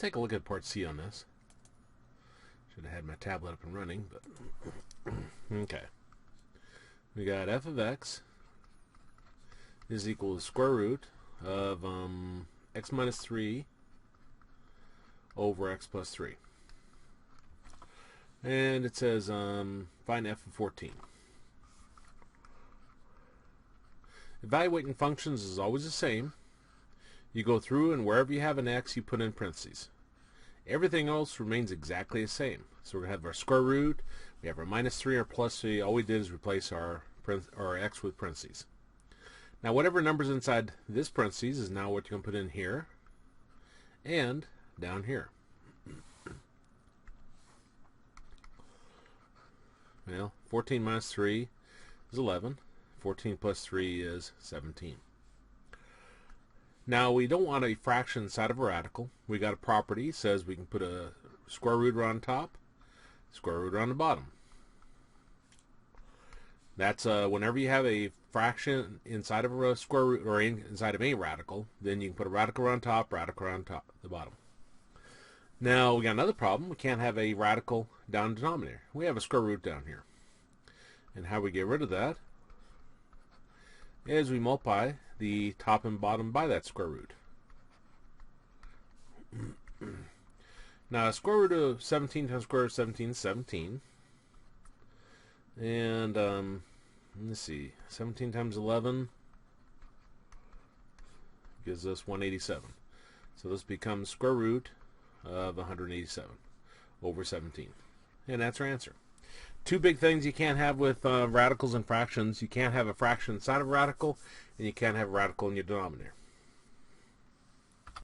take a look at part C on this. Should have had my tablet up and running, but okay. We got f of x is equal to the square root of x minus 3 over x plus 3. And it says find f of 14. Evaluating functions is always the same. You go through and wherever you have an x, you put in parentheses. Everything else remains exactly the same. So we're going to have our square root, we have our minus 3, our plus 3. All we did is replace our x with parentheses. Now whatever number's inside this parentheses is now what you're going to put in here and down here. Well, 14 minus 3 is 11. 14 plus 3 is 17. Now we don't want a fraction inside of a radical. We got a property that says we can put a square root on top, square root on the bottom. That's whenever you have a fraction inside of a square root or inside of any radical, then you can put a radical on top, the bottom. Now we got another problem. We can't have a radical down in the denominator. We have a square root down here. And how we get rid of that is we multiply the top and bottom by that square root. Now square root of 17 times square root of 17 is 17. And let's see, 17 times 11 gives us 187. So this becomes square root of 187 over 17. And that's our answer. Two big things you can't have with radicals and fractions. You can't have a fraction inside of a radical, and you can't have a radical in your denominator.